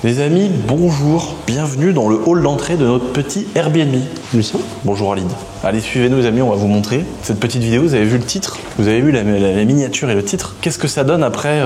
Les amis, bonjour, bienvenue dans le hall d'entrée de notre petit Airbnb. Lucien. Bonjour Alid. Allez, suivez-nous les amis, on va vous montrer cette petite vidéo. Vous avez vu le titre, vous avez vu la miniature et le titre. Qu'est-ce que ça donne après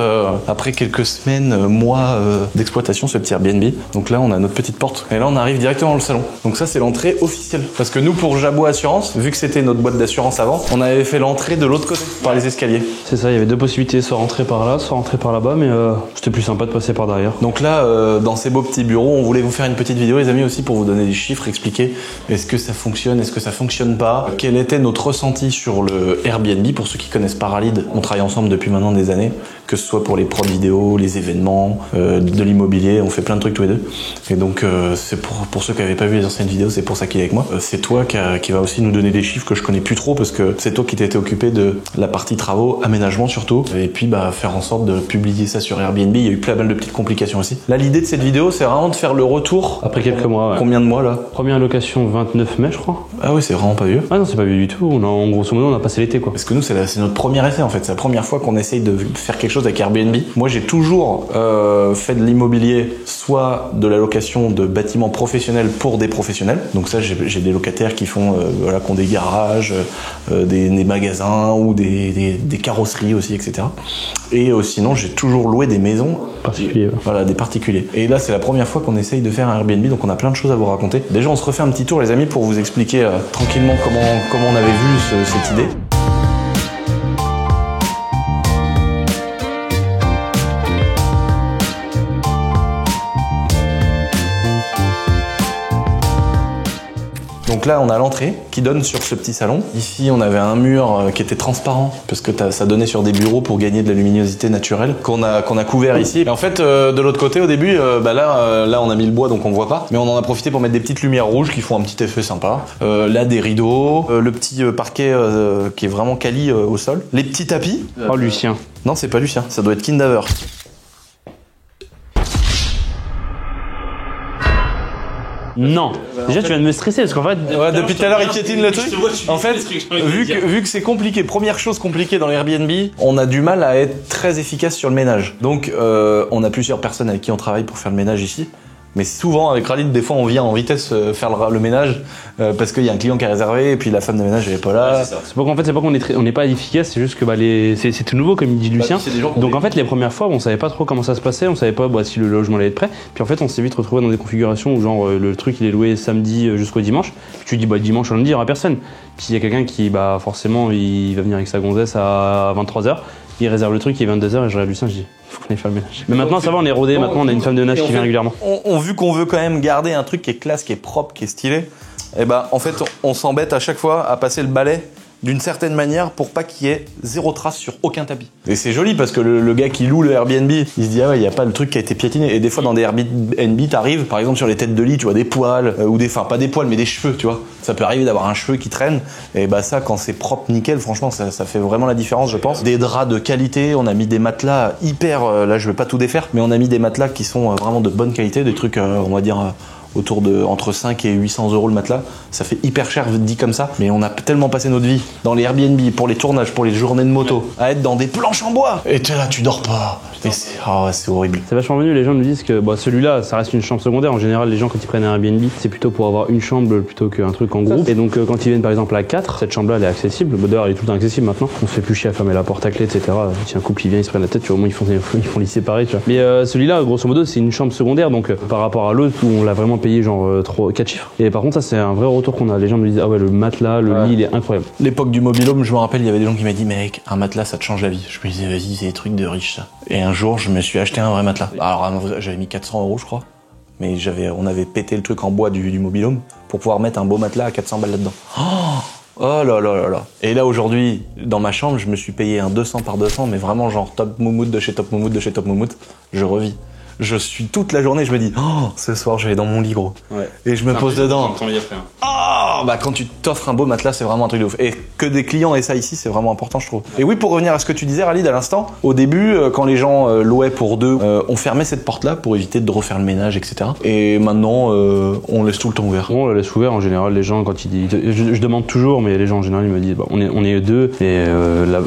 quelques semaines, mois d'exploitation, ce petit Airbnb. Donc là, on a notre petite porte et là, on arrive directement dans le salon. Donc ça, c'est l'entrée officielle. Parce que nous, pour Jabot Assurance, vu que c'était notre boîte d'assurance avant, on avait fait l'entrée de l'autre côté, par les escaliers. C'est ça, il y avait deux possibilités, soit rentrer par là, soit rentrer par là-bas, mais c'était plus sympa de passer par derrière. Donc là, dans ces beaux petits bureaux, on voulait vous faire une petite vidéo, les amis, aussi pour vous donner des chiffres, expliquer est-ce que ça fonctionne, est-ce que ça fonctionne pas, quel était notre ressenti sur le Airbnb. Pour ceux qui connaissent Paralid, on travaille ensemble depuis maintenant des années, que ce soit pour les prods vidéo, les événements, de l'immobilier, on fait plein de trucs tous les deux. Et donc c'est pour ceux qui n'avaient pas vu les anciennes vidéos, c'est pour ça qu'il est avec moi. C'est toi qui va aussi nous donner des chiffres que je connais plus trop, parce que c'est toi qui t'étais occupé de la partie travaux, aménagement surtout, et puis faire en sorte de publier ça sur Airbnb. Il y a eu plein de petites complications aussi. Là, l'idée de cette vidéo, c'est vraiment de faire le retour. Après quelques mois, ouais. Combien de mois là? Première location 29 mai, je crois. Ah oui, c'est vraiment pas vieux. Ah non, c'est pas vieux du tout. En grosso modo, on a passé l'été, quoi. Parce que nous, c'est notre premier essai en fait. C'est la première fois qu'on essaye de faire quelque chose avec Airbnb. Moi, j'ai toujours fait de l'immobilier, soit de la location de bâtiments professionnels pour des professionnels. Donc ça, j'ai des locataires qui font, qui ont des garages, des magasins ou des carrosseries aussi, etc. Et sinon, j'ai toujours loué des maisons particuliers. Ouais. Voilà, des particuliers. Et là, c'est la première fois qu'on essaye de faire un Airbnb, donc on a plein de choses à vous raconter. Déjà, on se refait un petit tour, les amis, pour vous expliquer tranquillement comment on avait vu cette idée. Donc là, on a l'entrée qui donne sur ce petit salon. Ici, on avait un mur qui était transparent parce que ça donnait sur des bureaux pour gagner de la luminosité naturelle qu'on a couvert ici. Et en fait, de l'autre côté, au début, là, on a mis le bois, donc on voit pas. Mais on en a profité pour mettre des petites lumières rouges qui font un petit effet sympa. Là, des rideaux, le petit parquet qui est vraiment quali au sol. Les petits tapis. Oh, Lucien. Non, c'est pas Lucien, ça doit être Kindaver. Non. Déjà, tu viens de me stresser parce qu'en fait. Ouais, depuis tout à l'heure, il piétine le truc. En fait, vu que c'est compliqué, première chose compliquée dans l'Airbnb, on a du mal à être très efficace sur le ménage. Donc, on a plusieurs personnes avec qui on travaille pour faire le ménage ici. Mais souvent, avec Khalid, des fois, on vient en vitesse faire le ménage parce qu'il y a un client qui a réservé et puis la femme de ménage, elle est pas là. Ouais, c'est pas qu'en fait, c'est pas qu'on n'est pas efficace, c'est juste que c'est tout nouveau, comme il dit Lucien. Donc en fait, les premières fois, on savait pas trop comment ça se passait, on savait pas si le logement allait être prêt. Puis en fait, on s'est vite retrouvé dans des configurations où genre le truc il est loué samedi jusqu'au dimanche. Tu dis dimanche au lundi, il y aura personne. Puis il y a quelqu'un qui forcément il va venir avec sa gonzesse à 23h. Il réserve le truc, il est 22h et je regarde Lucien, je dis faut qu'on aille faire le ménage. Mais maintenant ça va, on est rodé, maintenant on a une femme de ménage qui vient régulièrement. Vu qu'on veut quand même garder un truc qui est classe, qui est propre, qui est stylé, et en fait on s'embête à chaque fois à passer le balai d'une certaine manière pour pas qu'il y ait zéro trace sur aucun tapis. Et c'est joli parce que le gars qui loue le Airbnb, il se dit ah ouais, il y a pas le truc qui a été piétiné. Et des fois dans des Airbnb, t'arrives par exemple sur les têtes de lit, tu vois des poils ou pas des poils mais des cheveux, tu vois. Ça peut arriver d'avoir un cheveu qui traîne et ça quand c'est propre nickel, franchement ça fait vraiment la différence, je pense. Des draps de qualité, on a mis des matelas hyper là je vais pas tout défaire, mais on a mis des matelas qui sont vraiment de bonne qualité, des trucs on va dire autour de entre 5 et 800 euros le matelas. Ça fait hyper cher dit comme ça, mais on a tellement passé notre vie dans les Airbnb, pour les tournages, pour les journées de moto, à être dans des planches en bois. Et t'es là, tu dors pas. C'est horrible. C'est vachement venu, les gens nous disent que celui-là, ça reste une chambre secondaire. En général, les gens quand ils prennent un Airbnb, c'est plutôt pour avoir une chambre plutôt qu'un truc en groupe. Et donc quand ils viennent par exemple à 4, cette chambre-là elle est accessible. D'ailleurs, elle est tout le temps accessible maintenant. On se fait plus chier à fermer la porte à clé, etc. Si un couple il vient, ils se prennent la tête, tu vois, au moins ils font les séparer, tu vois. Mais celui-là, grosso modo, c'est une chambre secondaire, donc par rapport à l'autre où on l'a vraiment payé genre 4 chiffres. Et par contre, ça c'est un vrai retour qu'on a. Les gens me disent ah ouais, le matelas, le lit, il est incroyable. L'époque du mobil-home, je me rappelle, il y avait des gens qui m'ont dit mec, un matelas ça te change la vie. Je me disais vas-y, c'est des trucs de riches ça. Et un jour, je me suis acheté un vrai matelas. Alors j'avais mis 400 euros je crois, mais on avait pété le truc en bois du mobil-home pour pouvoir mettre un beau matelas à 400 balles là-dedans. Oh là là là là. Et là aujourd'hui, dans ma chambre, je me suis payé un 200 par 200, mais vraiment genre Top Moumout de chez Top Moumout de chez Top Moumout. Je revis. Je suis toute la journée, je me dis, oh, ce soir je vais dans mon lit gros. Ouais. Et je me pose dedans. Oh bah quand tu t'offres un beau matelas, c'est vraiment un truc de ouf. Et que des clients aient ça ici, c'est vraiment important, je trouve. Et oui, pour revenir à ce que tu disais, Ralid, à l'instant, au début, quand les gens louaient pour deux, on fermait cette porte-là pour éviter de refaire le ménage, etc. Et maintenant, on laisse tout le temps ouvert. Bon, on la laisse ouvert en général. Les gens, quand ils disent, je demande toujours, mais les gens en général ils me disent, bah, on est deux. Et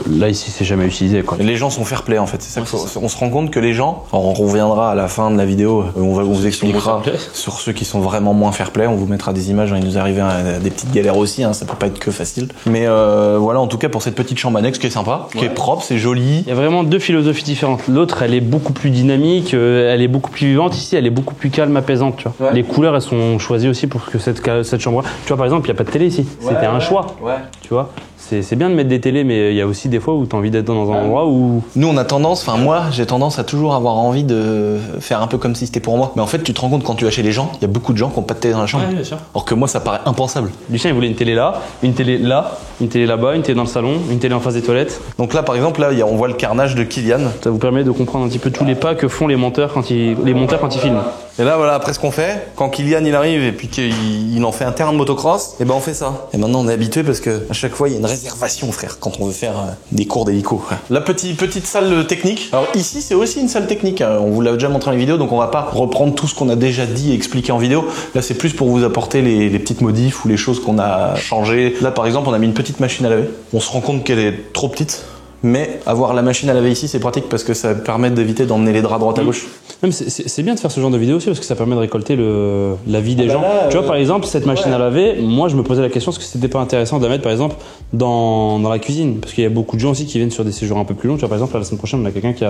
là ici, c'est jamais utilisé, quoi. Les gens sont fair-play en fait. C'est ça qu'il faut. On se rend compte que les gens, on reviendra à la fin de la vidéo, on vous expliquera sur ceux qui sont vraiment moins fair-play. On vous mettra des images. Il nous arrive des petites galères aussi. Hein, ça peut pas être que facile. Mais voilà, en tout cas pour cette petite chambre annexe qui est sympa, qui est propre, c'est joli. Il y a vraiment deux philosophies différentes. L'autre, elle est beaucoup plus dynamique, elle est beaucoup plus vivante. Ici, elle est beaucoup plus calme, apaisante. Tu vois. Les couleurs, elles sont choisies aussi pour que cette chambre. Tu vois, par exemple, il n'y a pas de télé ici. C'était un choix. Tu vois. C'est bien de mettre des télés, mais il y a aussi des fois où tu as envie d'être dans un endroit où... Nous, on a tendance, enfin moi, j'ai tendance à toujours avoir envie de faire un peu comme si c'était pour moi. Mais en fait, tu te rends compte quand tu vas chez les gens, il y a beaucoup de gens qui n'ont pas de télé dans la chambre. Ouais, bien sûr. Or que moi, ça paraît impensable. Lucien, il voulait une télé là, une télé là, une télé là-bas, une télé dans le salon, une télé en face des toilettes. Donc là, par exemple, là, on voit le carnage de Kylian. Ça vous permet de comprendre un petit peu tous les pas que font les monteurs quand ils filment. Et là, voilà, après ce qu'on fait, quand Kylian il arrive et puis qu'il en fait un terrain de motocross, et ben on fait ça. Et maintenant on est habitué parce que à chaque fois il y a une réservation, frère, quand on veut faire des cours d'hélico. La petite salle technique. Alors ici c'est aussi une salle technique. On vous l'a déjà montré dans les vidéos, donc on va pas reprendre tout ce qu'on a déjà dit et expliqué en vidéo. Là c'est plus pour vous apporter les petites modifs ou les choses qu'on a changées. Là par exemple on a mis une petite machine à laver. On se rend compte qu'elle est trop petite. Mais avoir la machine à laver ici, c'est pratique parce que ça permet d'éviter d'emmener les draps à droite à gauche. C'est bien de faire ce genre de vidéo aussi parce que ça permet de récolter la vie des gens. Là, tu vois, par exemple, cette machine à laver, moi je me posais la question est-ce que c'était pas intéressant de la mettre par exemple dans la cuisine? Parce qu'il y a beaucoup de gens aussi qui viennent sur des séjours un peu plus longs. Tu vois, par exemple, la semaine prochaine, on a quelqu'un qui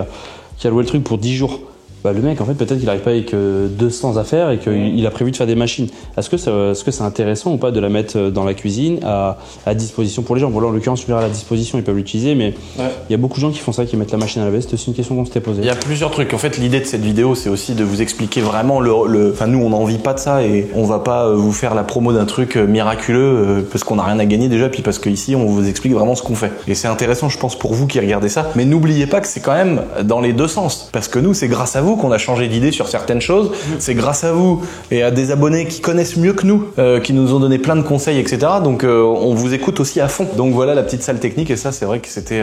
a loué le truc pour 10 jours. Bah, le mec, en fait, peut-être qu'il n'arrive pas avec 200 affaires et qu'il a prévu de faire des machines. Est-ce que c'est intéressant ou pas de la mettre dans la cuisine à disposition pour les gens? Bon, là, en l'occurrence, je verrai à la disposition, ils peuvent l'utiliser, mais il y a beaucoup de gens qui font ça, qui mettent la machine à laver. C'était aussi une question qu'on s'était posée. Il y a plusieurs trucs. En fait, l'idée de cette vidéo, c'est aussi de vous expliquer vraiment Enfin, nous, on n'en vit pas de ça et on va pas vous faire la promo d'un truc miraculeux parce qu'on n'a rien à gagner déjà, puis parce qu'ici, on vous explique vraiment ce qu'on fait. Et c'est intéressant, je pense, pour vous qui regardez ça. Mais n'oubliez pas que c'est quand même dans les deux sens. Parce que nous, c'est grâce à vous qu'on a changé d'idée sur certaines choses. C'est grâce à vous et à des abonnés qui connaissent mieux que nous, qui nous ont donné plein de conseils, etc. Donc on vous écoute aussi à fond. Donc voilà la petite salle technique et ça c'est vrai que c'était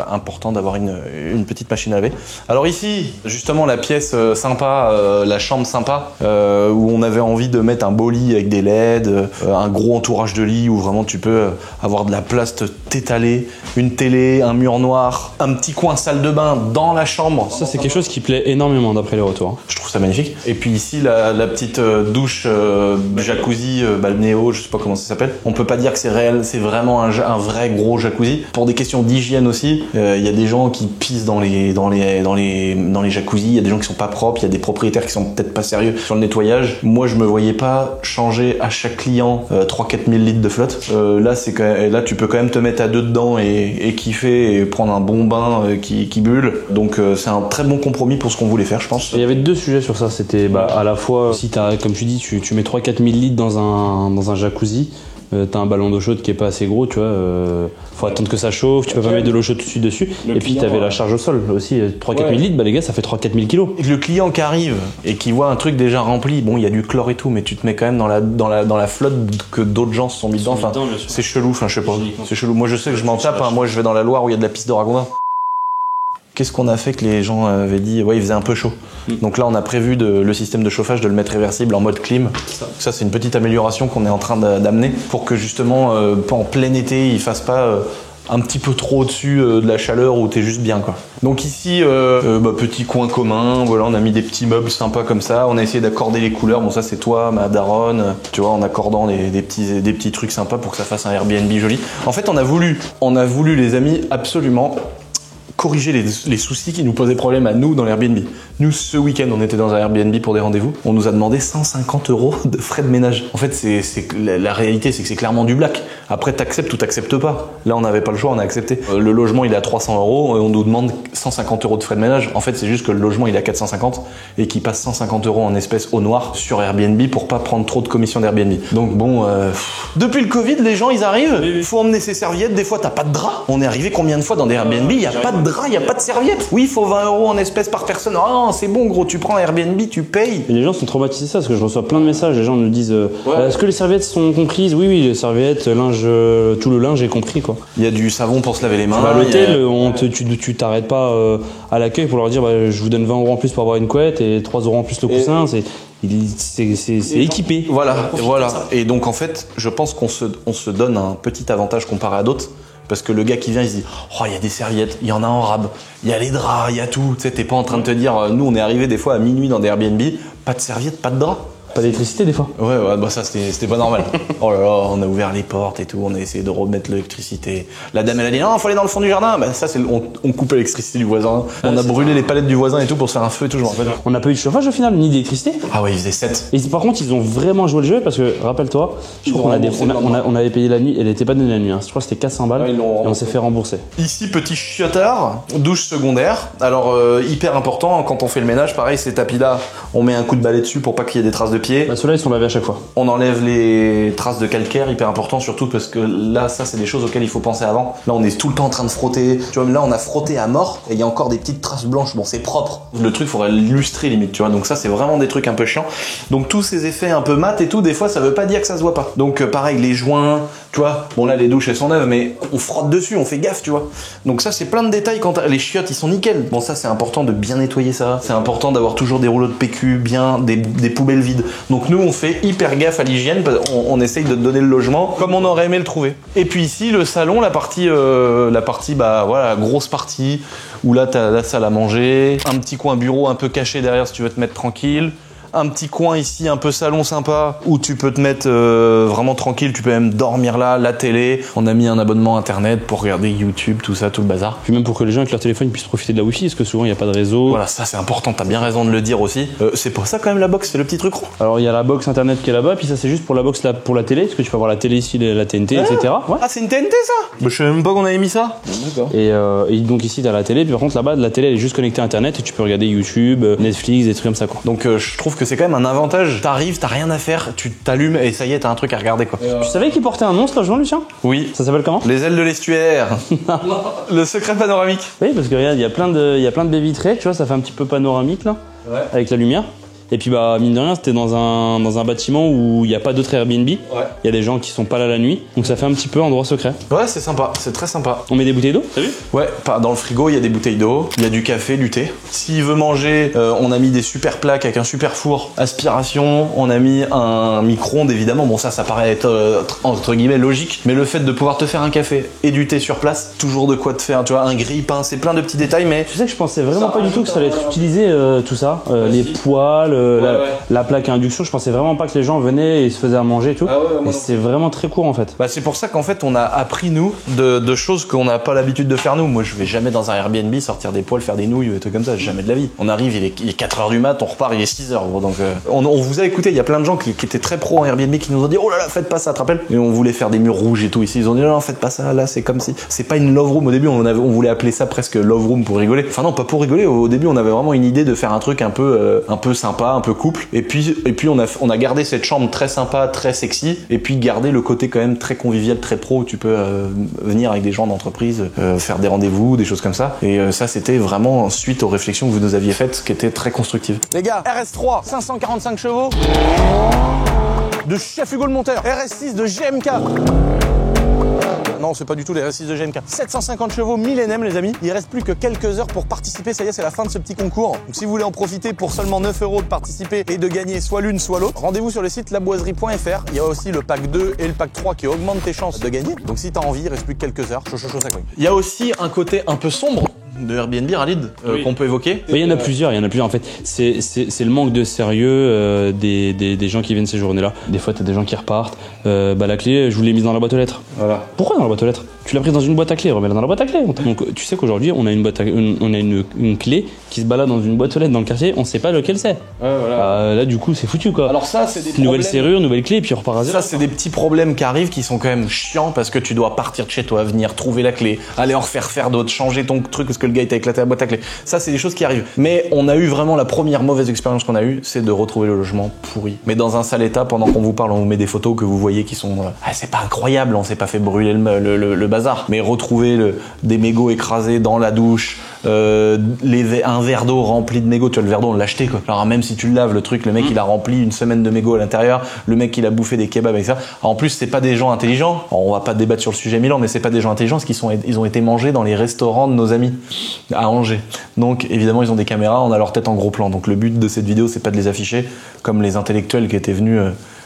important d'avoir une petite machine à laver. Alors ici, justement la pièce sympa, la chambre sympa, où on avait envie de mettre un beau lit avec des LED, un gros entourage de lit où vraiment tu peux avoir de la place, t'étaler, une télé, un mur noir, un petit coin salle de bain dans la chambre. Ça c'est quelque chose qui plaît énormément d'après les retours. Je trouve ça magnifique. Et puis ici la petite douche jacuzzi balnéo, je sais pas comment ça s'appelle. On peut pas dire que c'est réel, c'est vraiment un vrai gros jacuzzi. Pour des questions d'hygiène aussi, il y a des gens qui pissent dans les jacuzzis, il y a des gens qui sont pas propres, il y a des propriétaires qui sont peut-être pas sérieux sur le nettoyage. Moi je me voyais pas changer à chaque client 3-4 000 litres de flotte. Là tu peux quand même te mettre à deux dedans et kiffer et prendre un bon bain qui bulle. Donc c'est un très bon compromis pour ce qu'on voulait faire, je pense. Il y avait deux sujets sur ça, c'était à la fois si t'as, comme tu dis, tu mets 3-4 000 litres dans un jacuzzi, t'as un ballon d'eau chaude qui est pas assez gros, tu vois, faut attendre que ça chauffe, tu peux pas mettre de l'eau chaude tout de suite dessus. Et puis t'avais la charge au sol aussi, 3-4 000 litres, bah les gars, ça fait 3-4 000 kilos. Et le client qui arrive et qui voit un truc déjà rempli, bon, il y a du chlore et tout, mais tu te mets quand même dans la flotte que d'autres gens se sont mis dedans. Enfin, c'est chelou, enfin, je sais pas. C'est chelou. Moi, je sais que je m'en tape, hein. Moi, je vais dans la Loire où il y a de la piste de Ragondin. Qu'est-ce qu'on a fait que les gens avaient dit ouais, il faisait un peu chaud. Donc là, on a prévu le système de chauffage de le mettre réversible en mode clim. Ça c'est une petite amélioration qu'on est en train d'amener pour que justement, en plein été, il fasse pas un petit peu trop au-dessus de la chaleur où t'es juste bien, quoi. Donc ici, petit coin commun, voilà, on a mis des petits meubles sympas comme ça. On a essayé d'accorder les couleurs. Bon, ça c'est toi, ma daronne, tu vois, en accordant des petits trucs sympas pour que ça fasse un Airbnb joli. En fait, on a voulu les amis absolument corriger les soucis qui nous posaient problème à nous dans l'Airbnb. Nous, ce week-end, on était dans un Airbnb pour des rendez-vous. On nous a demandé 150 € de frais de ménage. En fait, la réalité, c'est que c'est clairement du black. Après, t'acceptes ou t'acceptes pas. Là, on n'avait pas le choix, on a accepté. Le logement, il est à 300 € et on nous demande 150 € de frais de ménage. En fait, c'est juste que le logement, il est à 450 et qu'il passe 150 € en espèces au noir sur Airbnb pour pas prendre trop de commissions d'Airbnb. Donc bon, depuis le Covid, les gens, ils arrivent. Faut emmener ses serviettes. Des fois, t'as pas de drap. On est arrivé combien de fois dans des Airbnb, il y a pas de drap, y a pas de serviette. Oui, il faut 20 € en espèces par personne. Ah, c'est bon, gros, tu prends Airbnb, tu payes. Et les gens sont traumatisés ça, parce que je reçois plein de messages. Les gens me disent est-ce que les serviettes sont comprises? Oui, les serviettes, linge, tout le linge est compris, quoi. Il y a du savon pour se laver les mains. À l'hôtel, tu t'arrêtes pas à l'accueil pour leur dire je vous donne 20 € en plus pour avoir une couette et 3 € en plus le coussin. C'est équipé. Voilà. Et donc en fait, je pense qu'on se donne un petit avantage comparé à d'autres. Parce que le gars qui vient, il se dit oh, il y a des serviettes, il y en a en rab, il y a les draps, il y a tout. Tu sais, t'es pas en train de te dire nous, on est arrivé des fois à minuit dans des Airbnb, pas de serviettes, pas de draps. Pas d'électricité des fois. Ouais, bah ça c'était pas normal. Oh là là, on a ouvert les portes et tout, on a essayé de remettre l'électricité. La dame elle a dit non, faut aller dans le fond du jardin. Bah ça c'est on coupe l'électricité du voisin. On a brûlé les palettes du voisin et tout pour se faire un feu et tout. On n'a pas eu de chauffage au final, ni d'électricité. Ah ouais, il faisait 7. Et par contre, ils ont vraiment joué le jeu parce que rappelle-toi, je crois qu'on avait payé la nuit, elle était pas donnée la nuit. Je crois que c'était 400 balles et on s'est fait rembourser. Ici petit chiotard, douche secondaire. Alors hyper important quand on fait le ménage, pareil ces tapis là, on met un coup de balai dessus pour pas qu'il y ait des traces de pieds. Bah ceux-là ils sont lavés à chaque fois. On enlève les traces de calcaire, hyper important surtout parce que là, ça c'est des choses auxquelles il faut penser avant. Là, on est tout le temps en train de frotter. Tu vois, là, on a frotté à mort et il y a encore des petites traces blanches. Bon, c'est propre. Le truc, faudrait l'illustrer limite, tu vois. Donc ça, c'est vraiment des trucs un peu chiants. Donc tous ces effets un peu mat et tout, des fois, ça veut pas dire que ça se voit pas. Donc pareil, les joints, tu vois. Bon là, les douches elles sont neuves, mais on frotte dessus, on fait gaffe, tu vois. Donc ça, c'est plein de détails. Quand les chiottes, ils sont nickel. Bon, ça, c'est important de bien nettoyer ça. C'est important d'avoir toujours des rouleaux de PQ, bien des poubelles vides. Donc nous, on fait hyper gaffe à l'hygiène, on essaye de te donner le logement comme on aurait aimé le trouver. Et puis ici le salon, la partie bah voilà, grosse partie où là t'as la salle à manger, un petit coin bureau un peu caché derrière si tu veux te mettre tranquille. Un petit coin ici, un peu salon sympa, où tu peux te mettre vraiment tranquille, tu peux même dormir là, la télé. On a mis un abonnement internet pour regarder YouTube, tout ça, tout le bazar. Puis même pour que les gens avec leur téléphone puissent profiter de la Wi-Fi, parce que souvent il n'y a pas de réseau. Voilà, ça c'est important, t'as bien raison de le dire aussi. C'est pour ça quand même la box, c'est le petit truc rond. Alors il y a la box internet qui est là-bas, puis ça c'est juste pour la box pour la télé, parce que tu peux avoir la télé ici, la TNT, etc. Ouais. Ah c'est une TNT ça bah, je savais même pas qu'on avait mis ça. D'accord. Et donc ici t'as la télé, puis par contre là-bas la télé elle est juste connectée à internet et tu peux regarder YouTube, Netflix, des trucs comme ça quoi. Donc je trouve que c'est quand même un avantage. T'arrives, t'as rien à faire, tu t'allumes et ça y est, t'as un truc à regarder quoi. Tu savais qu'il portait un nom ce logement, Lucien? Oui. Ça s'appelle comment? Les ailes de l'estuaire. Le secret panoramique. Oui, parce que regarde, il y a plein de baies vitrées, tu vois, ça fait un petit peu panoramique là, ouais. Avec la lumière. Et puis bah mine de rien, c'était dans un bâtiment où il n'y a pas d'autres Airbnb. Ouais. Il y a des gens qui sont pas là la nuit, donc ça fait un petit peu endroit secret. Ouais, c'est sympa, c'est très sympa. On met des bouteilles d'eau, t'as vu? Ouais, dans le frigo, il y a des bouteilles d'eau, il y a du café, du thé. S'il veut manger, on a mis des super plaques avec un super four, aspiration, on a mis un micro-ondes évidemment. Bon ça paraît être entre guillemets logique, mais le fait de pouvoir te faire un café et du thé sur place, toujours de quoi te faire, tu vois, un grille-pain, c'est plein de petits détails, mais... Tu sais que je pensais vraiment pas du tout que ça allait être utilisé tout ça, les poêles, la plaque à induction, je pensais vraiment pas que les gens venaient et se faisaient à manger et tout. Ah ouais, et c'est vraiment très court en fait. Bah c'est pour ça qu'en fait on a appris nous de choses qu'on n'a pas l'habitude de faire nous. Moi je vais jamais dans un Airbnb sortir des poêles, faire des nouilles ou des trucs comme ça, jamais de la vie. On arrive, il est 4h du mat, on repart, il est 6h gros. Donc on vous a écouté, il y a plein de gens qui étaient très pro en Airbnb qui nous ont dit oh là là faites pas ça, tu te rappelles? Et on voulait faire des murs rouges et tout ici, ils ont dit non faites pas ça, là c'est comme si. C'est pas une love room au début, on voulait appeler ça presque love room pour rigoler. Enfin non pas pour rigoler, au début on avait vraiment une idée de faire un truc un peu sympa, un peu couple. Et puis on a gardé cette chambre très sympa, très sexy, et puis garder le côté quand même très convivial, très pro, où tu peux venir avec des gens d'entreprise, faire des rendez-vous, des choses comme ça. Et ça, c'était vraiment suite aux réflexions que vous nous aviez faites, qui étaient très constructives. Les gars, RS3, 545 chevaux, de Chef Hugo le monteur, RS6 de GMK. Non, c'est pas du tout les RS6 de GMK. 750 chevaux, millénaire les amis. Il reste plus que quelques heures pour participer. Ça y est, c'est la fin de ce petit concours. Donc si vous voulez en profiter pour seulement 9 € de participer et de gagner soit l'une soit l'autre, rendez-vous sur le site laboiserie.fr. Il y a aussi le pack 2 et le pack 3 qui augmentent tes chances de gagner. Donc si t'as envie, il reste plus que quelques heures. Chaud, ça cogne. Il y a aussi un côté un peu sombre de Airbnb, Khalid, qu'on peut évoquer. Oui, il y en a plusieurs en fait. C'est le manque de sérieux des gens qui viennent ces journées-là. Des fois, t'as des gens qui repartent. La clé, je vous l'ai mise dans la boîte aux lettres. Voilà. Pourquoi dans la boîte aux lettres? Tu l'as prise dans une boîte à clé, remets-la dans la boîte à clé. Donc tu sais qu'aujourd'hui, on a une clé qui se balade dans une boîte aux lettres dans le quartier, on sait pas lequel c'est. Ouais, voilà. Là, du coup, c'est foutu quoi. Alors ça, c'est des problèmes. Nouvelle serrure, nouvelle clé, et puis on repart à zéro. Ça, c'est des petits problèmes qui arrivent qui sont quand même chiants parce que tu dois partir de chez toi, venir trouver la clé, aller en refaire d'autres, changer ton truc parce que que le gars t'a éclaté la boîte à clés. Ça, c'est des choses qui arrivent. Mais on a eu vraiment la première mauvaise expérience qu'on a eue, c'est de retrouver le logement pourri. Mais dans un sale état, pendant qu'on vous parle, on vous met des photos que vous voyez qui sont... c'est pas incroyable, on s'est pas fait brûler le bazar. Mais retrouver des mégots écrasés dans la douche, un verre d'eau rempli de mégots, tu vois, le verre d'eau on l'a acheté quoi. Alors même si tu le laves, le truc, le mec il a rempli une semaine de mégots à l'intérieur, le mec il a bouffé des kebabs avec ça. Alors, en plus c'est pas des gens intelligents, alors, on va pas débattre sur le sujet Milan, mais c'est pas des gens intelligents parce ils ont été mangés dans les restaurants de nos amis à Angers. Donc évidemment ils ont des caméras, on a leur tête en gros plan. Donc le but de cette vidéo c'est pas de les afficher comme les intellectuels qui étaient venus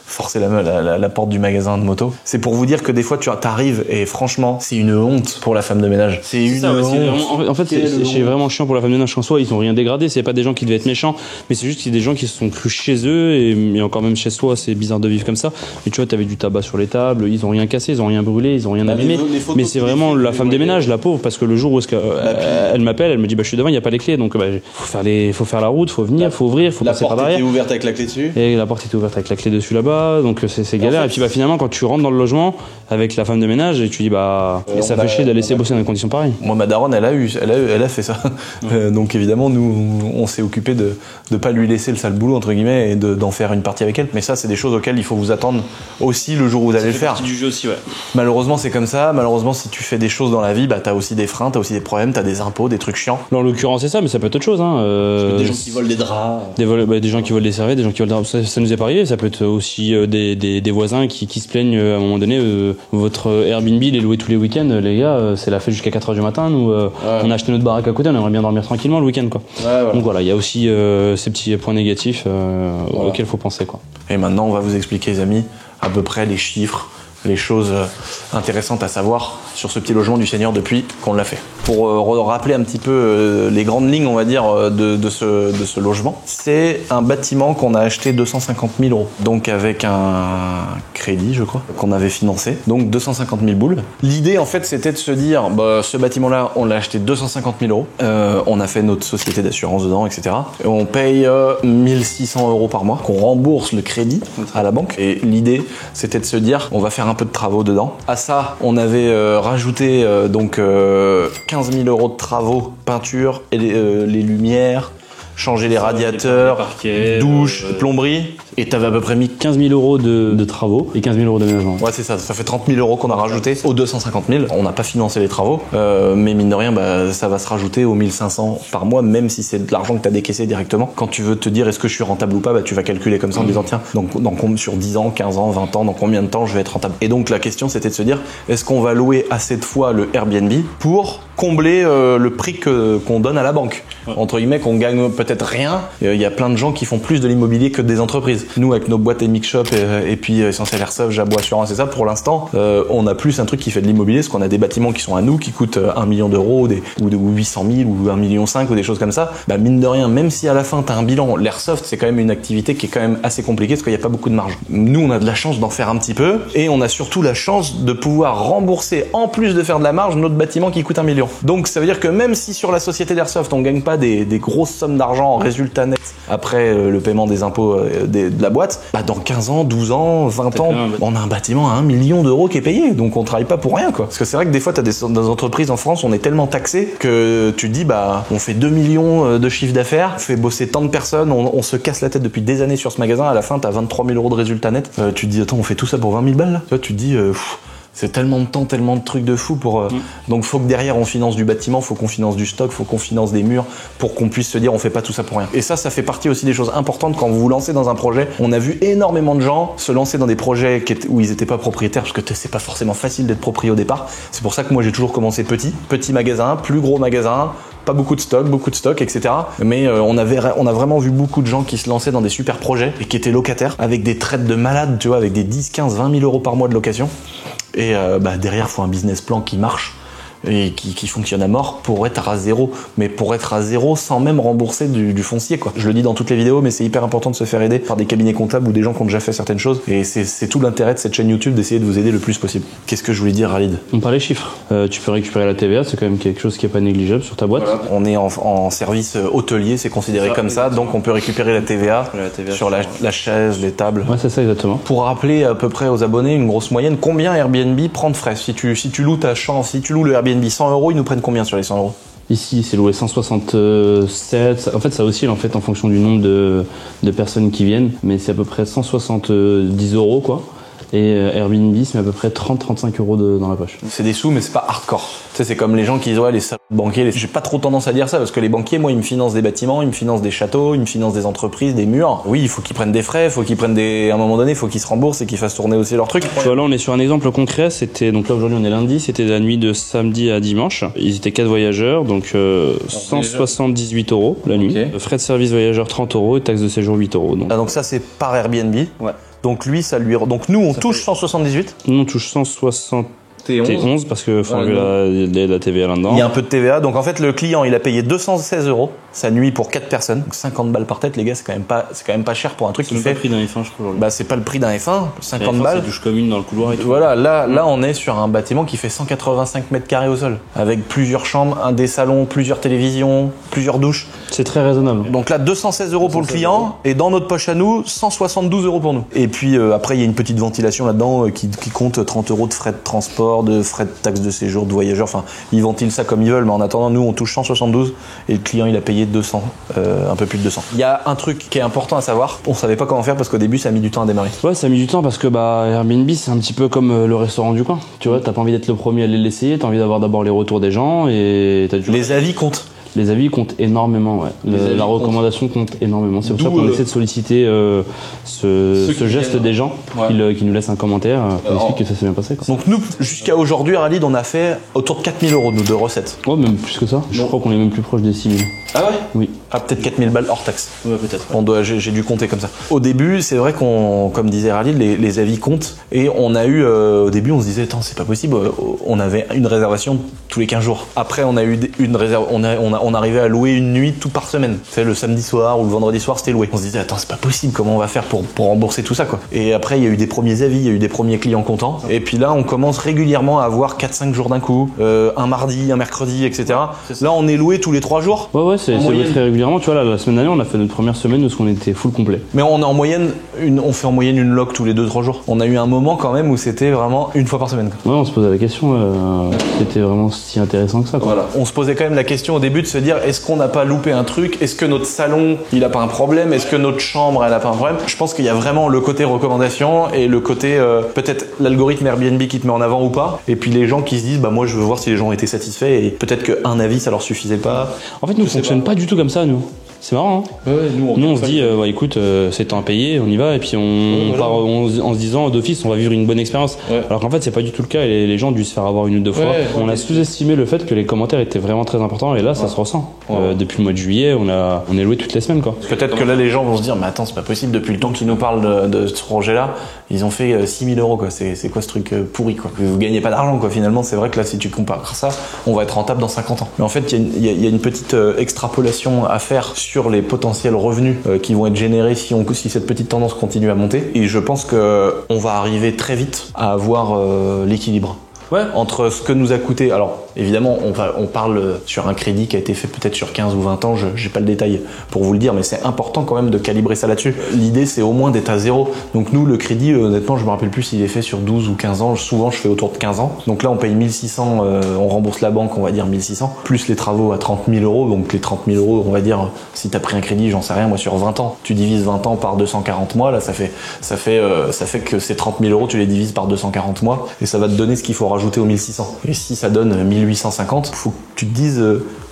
forcer la porte du magasin de moto. C'est pour vous dire que des fois tu arrives et franchement c'est une honte pour la femme de ménage. C'est une honte. En fait c'est vraiment chiant pour la femme de ménage en soi. Ils ont rien dégradé. C'est pas des gens qui devaient être méchants, mais c'est juste qu'il y a des gens qui se sont crus chez eux et encore même chez soi. C'est bizarre de vivre comme ça. Mais tu vois, t'avais du tabac sur les tables. Ils ont rien cassé, ils ont rien brûlé, ils ont rien abîmé. Mais c'est vraiment la femme de ménage, la pauvre, parce que le jour où elle m'appelle, elle me dit je suis devant, il y a pas les clés, donc faut faire la route, faut venir, faut ouvrir, faut passer par derrière. La porte était ouverte avec la clé dessus. Et la porte était ouverte avec la clé dessus là-bas, donc c'est galère. Et puis finalement quand tu rentres dans le logement avec la femme de ménage et tu dis et ça fait chier de la laisser bosser dans des conditions pareilles. Moi ma daronne elle a fait ça. Donc évidemment nous on s'est occupé de pas lui laisser le sale boulot entre guillemets et d'en faire une partie avec elle. Mais ça c'est des choses auxquelles il faut vous attendre aussi le jour où vous allez le faire. Du jeu aussi, ouais. Malheureusement c'est comme ça. Malheureusement si tu fais des choses dans la vie, t'as aussi des freins, t'as aussi des problèmes, t'as des impôts, des trucs chiants. Là, en l'occurrence c'est ça, mais ça peut être autre chose. Des gens qui volent des draps. Des gens qui volent des serviettes, des gens qui volent des draps. Ça nous est pas arrivé. Ça peut être aussi des voisins qui se plaignent à un moment donné. Votre Airbnb il est loué tous les week-ends, les gars. C'est la fête jusqu'à 4h du matin. Nous on a acheté notre baraque à côté, on aimerait bien dormir tranquillement le week-end quoi. Donc voilà, il y a aussi ces petits points négatifs auxquels faut penser quoi. Et maintenant on va vous expliquer les amis à peu près les chiffres, les choses intéressantes à savoir sur ce petit logement du Seigneur depuis qu'on l'a fait. Pour rappeler un petit peu les grandes lignes, on va dire, de ce logement, c'est un bâtiment qu'on a acheté 250 000 €. Donc avec un crédit, je crois, qu'on avait financé. Donc 250 000 boules. L'idée, en fait, c'était de se dire, ce bâtiment-là, on l'a acheté 250 000 €. On a fait notre société d'assurance dedans, etc. Et on paye 1 600 € par mois, qu'on rembourse le crédit à la banque. Et l'idée, c'était de se dire, on va faire un peu de travaux dedans. À ça, on avait rajouté 15 000 € de travaux, peinture, et les lumières, changer les radiateurs, parquets, douche, plomberie. Et t'avais à peu près mis 15 000 € de travaux et 15 000 € d'aménagement. Ouais, c'est ça. Ça fait 30 000 € qu'on a rajouté aux 250 000. On n'a pas financé les travaux, mais mine de rien, ça va se rajouter aux 1 500 par mois, même si c'est de l'argent que t'as décaissé directement. Quand tu veux te dire est-ce que je suis rentable ou pas, tu vas calculer comme ça en disant tiens, donc sur 10 ans, 15 ans, 20 ans, dans combien de temps je vais être rentable. Et donc la question c'était de se dire est-ce qu'on va louer assez de fois le Airbnb pour combler le prix qu'on donne à la banque. Entre guillemets, qu'on gagne peut-être rien. Il y a plein de gens qui font plus de l'immobilier que des entreprises. Nous, avec nos boîtes et mix shop et puis Essentiel Airsoft, Jabot Assurance et ça, pour l'instant, on a plus un truc qui fait de l'immobilier, parce qu'on a des bâtiments qui sont à nous, qui coûtent 1 million d'euros ou 800 000 ou 1,5 million ou des choses comme ça. Mine de rien, même si à la fin, tu as un bilan, l'airsoft, c'est quand même une activité qui est quand même assez compliquée parce qu'il n'y a pas beaucoup de marge. Nous, on a de la chance d'en faire un petit peu et on a surtout la chance de pouvoir rembourser, en plus de faire de la marge, notre bâtiment qui coûte 1 million. Donc, ça veut dire que même si sur la société d'airsoft, on gagne pas des grosses sommes d'argent en résultat net après le paiement des impôts de la boîte, dans 15 ans, 12 ans, 20 ans, on a un bâtiment à 1 million d'euros qui est payé. Donc on travaille pas pour rien quoi. Parce que c'est vrai que des fois t'as des entreprises en France, on est tellement taxé que tu te dis on fait 2 millions de chiffre d'affaires, on fait bosser tant de personnes, on se casse la tête depuis des années sur ce magasin, à la fin t'as 23 000 € de résultat net. Tu te dis attends, on fait tout ça pour 20 000 balles là. Tu vois, tu te dis c'est tellement de temps, tellement de trucs de fou pour. Donc faut que derrière on finance du bâtiment, faut qu'on finance du stock, faut qu'on finance des murs pour qu'on puisse se dire on fait pas tout ça pour rien. Et ça fait partie aussi des choses importantes quand vous vous lancez dans un projet. On a vu énormément de gens se lancer dans des projets où ils étaient pas propriétaires parce que c'est pas forcément facile d'être proprio au départ. C'est pour ça que moi j'ai toujours commencé petit magasin, plus gros magasin. Pas beaucoup de stock, etc. Mais on a vraiment vu beaucoup de gens qui se lançaient dans des super projets et qui étaient locataires avec des traites de malades, tu vois, avec des 10, 15, 20 000 € par mois de location. Et derrière, il faut un business plan qui marche et qui fonctionne à mort pour être à zéro, mais pour être à zéro sans même rembourser du foncier quoi. Je le dis dans toutes les vidéos, mais c'est hyper important de se faire aider par des cabinets comptables ou des gens qui ont déjà fait certaines choses, et c'est tout l'intérêt de cette chaîne YouTube d'essayer de vous aider le plus possible. Qu'est-ce que je voulais dire, Khalid? On parlait chiffres. Tu peux récupérer la TVA, c'est quand même quelque chose qui est pas négligeable sur ta boîte. Voilà. On est en service hôtelier, c'est considéré comme ça, donc on peut récupérer la TVA, sur la chaise, les tables. Ouais, c'est ça exactement. Pour rappeler à peu près aux abonnés une grosse moyenne, combien Airbnb prend de frais si tu loues ta chambre, si tu loues le Airbnb 100 €, ils nous prennent combien sur les 100 €? Ici, c'est loué 167. En fait, ça oscille en fait en fonction du nombre de personnes qui viennent, mais c'est à peu près 170 euros quoi. Et Airbnb, c'est à peu près 30-35 euros dans la poche. C'est des sous, mais c'est pas hardcore. Tu sais, c'est comme les gens qui disent, ouais, les banquiers. J'ai pas trop tendance à dire ça, parce que les banquiers, moi, ils me financent des bâtiments, ils me financent des châteaux, ils me financent des entreprises, des murs. Oui, il faut qu'ils prennent des frais, il faut qu'ils prennent à un moment donné, il faut qu'ils se remboursent et qu'ils fassent tourner aussi leurs trucs. Tu vois, là, on est sur un exemple concret. C'était, donc là, aujourd'hui, on est lundi, c'était la nuit de samedi à dimanche. Ils étaient 4 voyageurs, donc 178 euros la nuit. Okay. Frais de service voyageurs 30 euros et taxes de séjour 8 euros. Donc ça, c'est par Airbnb. Ouais. Donc lui, donc nous, on touche 178. Nous, on touche 171 parce que faut enlever la TVA là-dedans. Il y a un peu de TVA. Donc en fait, le client, il a payé 216 euros sa nuit pour 4 personnes. Donc 50 balles par tête, les gars, c'est quand même pas cher pour un truc qui fait. C'est pas le prix d'un F1, je crois. Aujourd'hui. Bah c'est pas le prix d'un F1. 50 balles. C'est douche commune dans le couloir et tout. Voilà, là, on est sur un bâtiment qui fait 185 mètres carrés au sol, avec plusieurs chambres, des salons, plusieurs télévisions, plusieurs douches. C'est très raisonnable. Donc là, 216 euros pour le client, et dans notre poche à nous, 172 euros pour nous. Et puis après, il y a une petite ventilation là-dedans qui compte 30 euros de frais de transport, de frais de taxes de séjour, de voyageurs. Enfin, ils ventilent ça comme ils veulent, mais en attendant, nous, on touche 172 et le client, il a payé 200, un peu plus de 200. Il y a un truc qui est important à savoir. On savait pas comment faire parce qu'au début, ça a mis du temps à démarrer. Ouais, ça a mis du temps parce que Airbnb, c'est un petit peu comme le restaurant du coin. Tu vois, t'as pas envie d'être le premier à aller l'essayer, t'as envie d'avoir d'abord les retours des gens et les avis comptent. Les avis comptent énormément, ouais. La recommandation compte énormément. C'est pour ça qu'on essaie de solliciter ce geste des gens qui nous laissent un commentaire pour expliquer que ça s'est bien passé. Quoi. Donc nous, jusqu'à aujourd'hui, à Ralid, on a fait autour de 4000 euros de recettes. Ouais, même plus que ça. Je crois qu'on est même plus proche des 6000. Ah ouais? Oui. Ah, peut-être 4000 balles hors taxe. Ouais, peut-être. J'ai dû compter comme ça. Au début, c'est vrai comme disait Ralid, les avis comptent. Et on a eu, au début, on se disait, attends, c'est pas possible. On avait une réservation tous les 15 jours. Après, on a eu une réserve, on arrivait à louer une nuit tout par semaine. Tu sais, le samedi soir ou le vendredi soir, c'était loué. On se disait, attends, c'est pas possible, comment on va faire pour rembourser tout ça, quoi. Et après, il y a eu des premiers avis, il y a eu des premiers clients contents. Et puis là, on commence régulièrement à avoir 4-5 jours d'un coup, un mardi, un mercredi, etc. Là, on est loué tous les 3 jours. Ouais, c'est loué très régulièrement. Tu vois, là, la semaine dernière, on a fait notre première semaine où on était full complet. Mais on fait en moyenne une loc tous les 2-3 jours. On a eu un moment quand même où c'était vraiment une fois par semaine, quoi. Ouais, on se posait la question, c'était vraiment si intéressant que ça, quoi. Voilà. On se posait quand même la question au début de se dire, est-ce qu'on n'a pas loupé un truc? Est-ce que notre salon, il a pas un problème? Est-ce que notre chambre, elle a pas un problème? Je pense qu'il y a vraiment le côté recommandation et le côté peut-être l'algorithme Airbnb qui te met en avant ou pas. Et puis les gens qui se disent, moi je veux voir si les gens ont été satisfaits et peut-être qu'un avis ça leur suffisait pas. En fait, nous on fonctionne pas du tout comme ça, nous. C'est marrant, hein. Ouais, nous on se dit, écoute, c'est temps à payer, on y va, et puis on part en se disant, d'office, on va vivre une bonne expérience. Ouais. Alors qu'en fait, c'est pas du tout le cas, et les gens ont dû se faire avoir une ou deux fois. On a sous-estimé le fait que les commentaires étaient vraiment très importants, et là, ça se ressent. Depuis le mois de juillet, on est loué toutes les semaines, quoi. Peut-être que là, les gens vont se dire, mais attends, c'est pas possible, depuis le temps qu'ils nous parlent de ce projet-là, ils ont fait 6 000 euros, quoi. C'est quoi ce truc pourri, quoi. Vous gagnez pas d'argent, quoi. Finalement, c'est vrai que là, si tu compares ça, on va être rentable dans 50 ans. Mais en fait, il y a une petite extrapolation à faire sur les potentiels revenus qui vont être générés si cette petite tendance continue à monter. Et je pense que on va arriver très vite à avoir l'équilibre. Ouais. Entre ce que nous a coûté, alors évidemment on parle sur un crédit qui a été fait peut-être sur 15 ou 20 ans, j'ai pas le détail pour vous le dire, mais c'est important quand même de calibrer ça là-dessus. L'idée c'est au moins d'être à zéro. Donc nous le crédit, honnêtement je me rappelle plus s'il est fait sur 12 ou 15 ans, souvent je fais autour de 15 ans. Donc là on paye 1600, on rembourse la banque on va dire 1600, plus les travaux à 30 000 euros, donc les 30 000 euros on va dire, si t'as pris un crédit j'en sais rien moi sur 20 ans, tu divises 20 ans par 240 mois, là ça fait que ces 30 000 euros tu les divises par 240 mois et ça va te donner ce qu'il faut rajouter aux 1600. Et si ça donne 1850, faut que tu te dises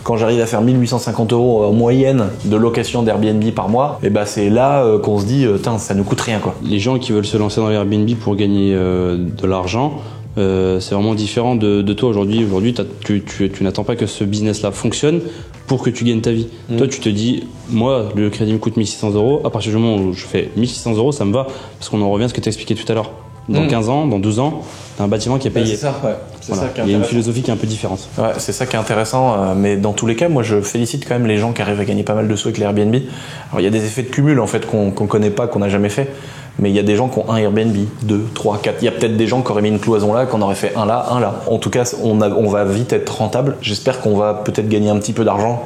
quand j'arrive à faire 1850 euros en moyenne de location d'Airbnb par mois, et ben c'est là qu'on se dit ça nous coûte rien, quoi. Les gens qui veulent se lancer dans l'Airbnb pour gagner de l'argent, c'est vraiment différent de toi aujourd'hui. Aujourd'hui, tu n'attends pas que ce business-là fonctionne pour que tu gagnes ta vie. Toi, tu te dis, moi, le crédit me coûte 1600 euros. À partir du moment où je fais 1600 euros, ça me va. Parce qu'on en revient à ce que tu expliqué tout à l'heure. Dans 15 ans, dans 12 ans, t'as un bâtiment qui est payé. C'est ça, ouais. Voilà. Ça qui est il y a une philosophie qui est un peu différente. Ouais, c'est ça qui est intéressant. Mais dans tous les cas, moi, je félicite quand même les gens qui arrivent à gagner pas mal de sous avec les Airbnb. Alors, il y a des effets de cumul, en fait, qu'on connaît pas, qu'on n'a jamais fait. Mais il y a des gens qui ont un Airbnb, 2, 3, 4. Il y a peut-être des gens qui auraient mis une cloison là, qu'on aurait fait un là, un là. En tout cas, on va vite être rentable. J'espère qu'on va peut-être gagner un petit peu d'argent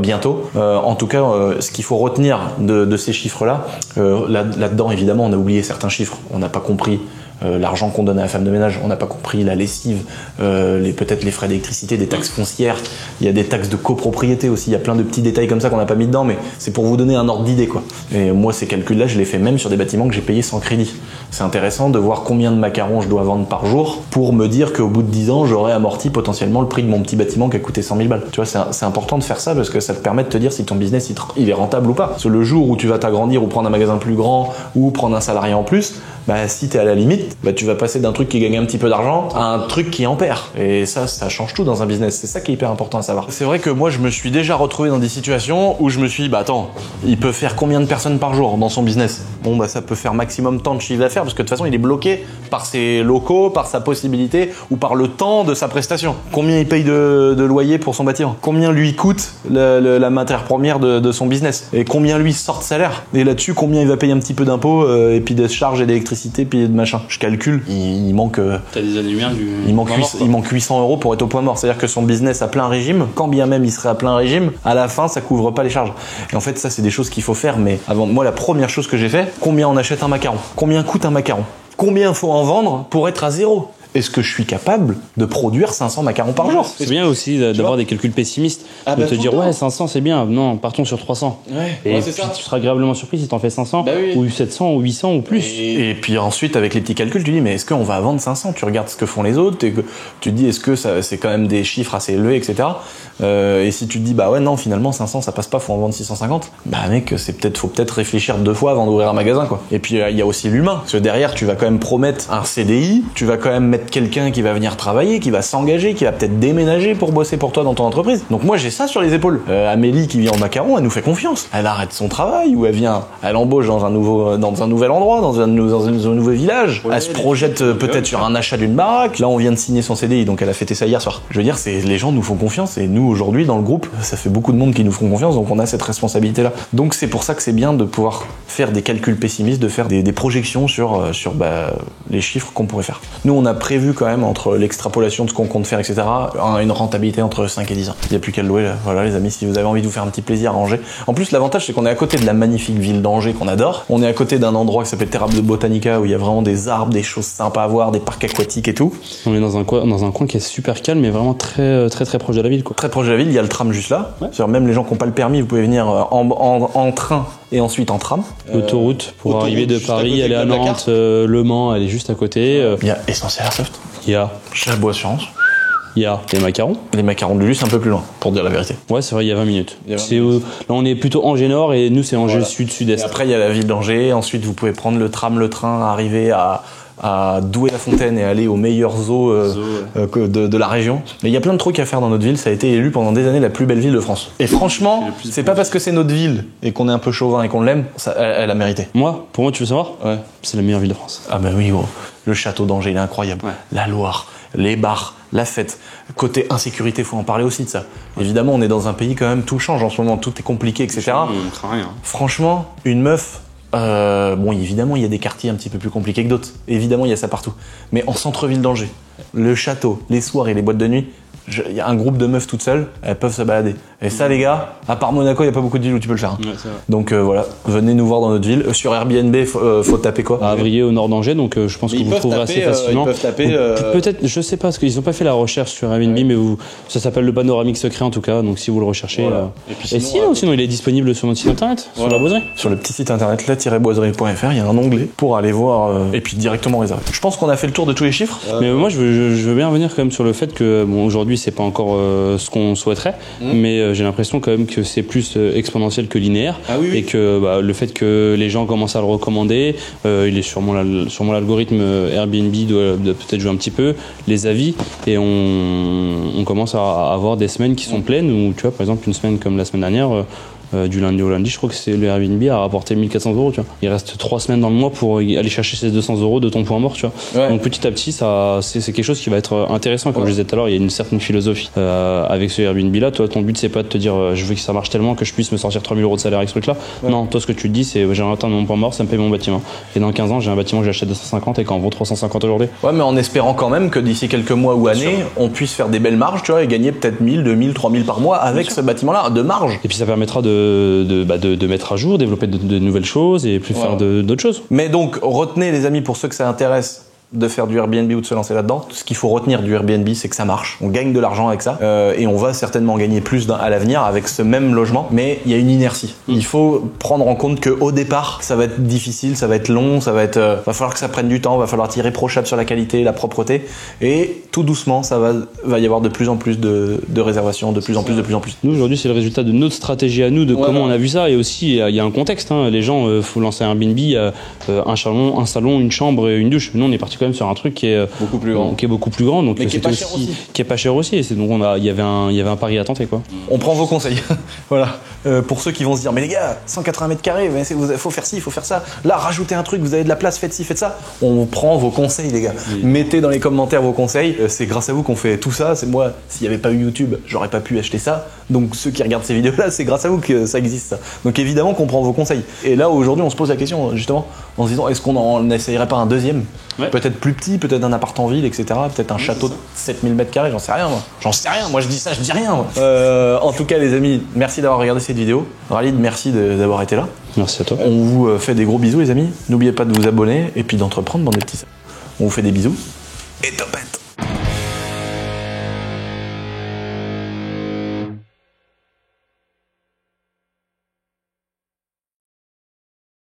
bientôt. En tout cas, ce qu'il faut retenir de ces chiffres-là, là-dedans, évidemment, on a oublié certains chiffres. On n'a pas compris l'argent qu'on donne à la femme de ménage, on n'a pas compris la lessive, peut-être les frais d'électricité, des taxes foncières, il y a des taxes de copropriété aussi, il y a plein de petits détails comme ça qu'on n'a pas mis dedans, mais c'est pour vous donner un ordre d'idée, quoi. Et moi, ces calculs-là, je les fais même sur des bâtiments que j'ai payés sans crédit. C'est intéressant de voir combien de macarons je dois vendre par jour pour me dire qu'au bout de 10 ans, j'aurai amorti potentiellement le prix de mon petit bâtiment qui a coûté 100 000 balles. Tu vois, c'est important de faire ça parce que ça te permet de te dire si ton business il est rentable ou pas. Parce que le jour où tu vas t'agrandir ou prendre un magasin plus grand ou prendre un salarié en plus, bah, si t'es à la limite, bah, tu vas passer d'un truc qui gagne un petit peu d'argent à un truc qui en perd. Et ça change tout dans un business. C'est ça qui est hyper important à savoir. C'est vrai que moi, je me suis déjà retrouvé dans des situations où je me suis dit, bah attends, il peut faire combien de personnes par jour dans son business? Bon, bah ça peut faire maximum tant de chiffre d'affaires parce que de toute façon, il est bloqué par ses locaux, par sa possibilité ou par le temps de sa prestation. Combien il paye de loyer pour son bâtiment? Combien lui coûte la matière première de son business? Et combien lui sort de salaire? Et là-dessus, combien il va payer un petit peu d'impôts et puis de charges et d'électricité puis de machin? Je calcule, il manque. T'as des années-lumière du. Il manque 800 € pour être au point mort. C'est-à-dire que son business à plein régime, quand bien même il serait à plein régime, à la fin, ça couvre pas les charges. Et en fait, ça, c'est des choses qu'il faut faire. Mais avant, moi, la première chose que j'ai fait, combien on achète un macaron? Combien coûte un macaron? Combien faut en vendre pour être à zéro? Est-ce que je suis capable de produire 500 macarons par jour? C'est bien aussi d'avoir des calculs pessimistes, de te dire ouais 500 c'est bien, non partons sur 300. Et puis tu seras agréablement surpris si t'en fais 500 ou 700 ou 800 ou plus. Et puis ensuite avec les petits calculs tu dis mais est-ce qu'on va vendre 500? Tu regardes ce que font les autres, et tu te dis est-ce que c'est quand même des chiffres assez élevés, etc. Et si tu te dis bah ouais non finalement 500 ça passe pas, faut en vendre 650, bah mec faut peut-être réfléchir 2 fois avant d'ouvrir un magasin, quoi. Et puis il y a aussi l'humain, parce que derrière tu vas quand même promettre un CDI, tu vas quand même mettre quelqu'un qui va venir travailler, qui va s'engager, qui va peut-être déménager pour bosser pour toi dans ton entreprise. Donc moi j'ai ça sur les épaules. Amélie qui vient en macaron, elle nous fait confiance. Elle arrête son travail ou elle embauche dans un nouvel endroit, dans un nouveau village. Elle se projette peut-être sur un achat d'une baraque. Là on vient de signer son CDI, donc elle a fêté ça hier soir. Je veux dire, les gens nous font confiance et nous aujourd'hui dans le groupe, ça fait beaucoup de monde qui nous font confiance, donc on a cette responsabilité là. Donc c'est pour ça que c'est bien de pouvoir faire des calculs pessimistes, de faire des projections sur les chiffres qu'on pourrait faire. Nous on a prévu quand même entre l'extrapolation de ce qu'on compte faire, etc., une rentabilité entre 5 et 10 ans. Il n'y a plus qu'à le louer, là. Voilà les amis, si vous avez envie de vous faire un petit plaisir à Angers. En plus l'avantage c'est qu'on est à côté de la magnifique ville d'Angers qu'on adore. On est à côté d'un endroit qui s'appelle Terrape de Botanica où il y a vraiment des arbres, des choses sympas à voir, des parcs aquatiques et tout. On est dans un coin qui est super calme mais vraiment très proche de la ville, quoi. Très proche de la ville, il y a le tram juste là. Ouais. Même les gens qui n'ont pas le permis, vous pouvez venir en train et ensuite en tram. L'autoroute pour arriver de Paris, aller à Nantes, Le Mans, elle est juste à côté. Il y a Essentiel Airsoft. Il y a Chabot Assurance. Il y a les macarons. Les macarons de Luce un peu plus loin, pour dire la vérité. Ouais, c'est vrai, il y a 20 minutes. Là, on est plutôt Angers Nord et nous, c'est Angers Sud-Sud-Est. Et après, il y a la ville d'Angers. Ensuite, vous pouvez prendre le train, arriver à Douai-la-Fontaine et aller aux meilleurs zoos de la région. Mais il y a plein de trucs à faire dans notre ville. Ça a été élu pendant des années la plus belle ville de France. Et franchement, c'est pas parce que c'est notre ville et qu'on est un peu chauvin et qu'on l'aime, elle a mérité. Pour moi, tu veux savoir? Ouais. C'est la meilleure ville de France. Ah bah oui, gros. Le château d'Angers, il est incroyable. Ouais. La Loire, les bars, la fête. Côté insécurité, faut en parler aussi de ça. Évidemment, on est dans un pays quand même, tout change en ce moment, tout est compliqué, etc. On craint rien. Franchement, une meuf... bon, évidemment, il y a des quartiers un petit peu plus compliqués que d'autres. Évidemment, il y a ça partout. Mais en centre-ville d'Angers, le château, les soirées, les boîtes de nuit, il y a un groupe de meufs toutes seules, elles peuvent se balader. Et ça, les gars, à part Monaco, il n'y a pas beaucoup de villes où tu peux le faire. Ouais, donc voilà, venez nous voir dans notre ville. Sur Airbnb, faut taper quoi? À Avrier, au nord d'Angers, donc je pense que vous trouverez assez facilement. Ils peuvent taper. Peut-être, je sais pas, parce qu'ils n'ont pas fait la recherche sur Airbnb, mais ça s'appelle le panoramique secret en tout cas, donc si vous le recherchez. Voilà. Et sinon, il est disponible sur notre site internet, sur la boiserie. Sur le petit site internet la-boiserie.fr, il y a un onglet pour aller voir et puis directement réserver. Je pense qu'on a fait le tour de tous les chiffres. Mais moi, je veux bien revenir quand même sur le fait que, bon, aujourd'hui, c'est pas encore ce qu'on souhaiterait, mais j'ai l'impression quand même que c'est plus exponentiel que linéaire. Et que le fait que les gens commencent à le recommander, il est sûrement l'algorithme Airbnb doit peut-être jouer un petit peu, les avis, et on commence à avoir des semaines qui sont pleines, où tu vois par exemple une semaine comme la semaine dernière, du lundi au lundi, je crois que c'est le Airbnb a rapporté 1 400 €, tu vois. Il reste 3 semaines dans le mois pour aller chercher ces 200 € de ton point mort, tu vois. Ouais. Donc petit à petit, c'est quelque chose qui va être intéressant. Comme je disais tout à l'heure, il y a une certaine philosophie avec ce Airbnb là. Toi, ton but c'est pas de te dire je veux que ça marche tellement que je puisse me sortir 3 000 € de salaire avec ce truc là. Ouais. Non, toi ce que tu te dis c'est j'aimerais atteindre mon point mort, ça me paye mon bâtiment. Et dans 15 ans, j'ai un bâtiment que j'achète 250 et qu'en vaut 350 aujourd'hui. Ouais, mais en espérant quand même que d'ici quelques mois ou années, on puisse faire des belles marges, tu vois, et gagner peut-être 1000, 2000, 3000 par mois avec ce bâtiment là de marge. Et puis ça permettra de mettre à jour, développer de nouvelles choses et puis faire d'autres choses. Mais donc, retenez les amis, pour ceux que ça intéresse, de faire du Airbnb ou de se lancer là-dedans. Ce qu'il faut retenir du Airbnb, c'est que ça marche. On gagne de l'argent avec ça et on va certainement gagner plus à l'avenir avec ce même logement. Mais il y a une inertie. Il faut prendre en compte qu'au départ, ça va être difficile, ça va être long, va falloir que ça prenne du temps, va falloir être irréprochable sur la qualité, la propreté. Et tout doucement, ça va y avoir de plus en plus de réservations, de plus en plus. Nous, aujourd'hui, c'est le résultat de notre stratégie à nous, de comment on a vu ça. Et aussi, il y a un contexte. Hein. Les gens, faut lancer un Airbnb, un salon, une chambre et une douche. Nous, on est parti quand même sur un truc qui est beaucoup plus grand. Donc, mais qui est pas cher aussi. Qui est pas cher aussi. Et donc, il y avait un pari à tenter, quoi. On prend vos conseils. Voilà. Pour ceux qui vont se dire, mais les gars, 180 mètres carrés, faut faire ci, il faut faire ça. Là, rajoutez un truc, vous avez de la place, faites ci, faites ça. On prend vos conseils, les gars. Oui. Mettez dans les commentaires vos conseils. C'est grâce à vous qu'on fait tout ça. C'est moi, s'il n'y avait pas eu YouTube, j'aurais pas pu acheter ça. Donc, ceux qui regardent ces vidéos-là, c'est grâce à vous que ça existe, ça. Donc, évidemment qu'on prend vos conseils. Et là, aujourd'hui, on se pose la question, justement, en se disant, est-ce qu'on n'essayerait pas un deuxième? Peut-être plus petit, peut-être un appart en ville, etc. Peut-être un château de 7000 mètres carrés, j'en sais rien, moi. Moi, je dis ça, je dis rien, moi. En tout cas, les amis, merci d'avoir regardé cette vidéo. Ralid, merci d'avoir été là. Merci à toi. On vous fait des gros bisous, les amis. N'oubliez pas de vous abonner et puis d'entreprendre dans des petits. On vous fait des bisous. Et topette.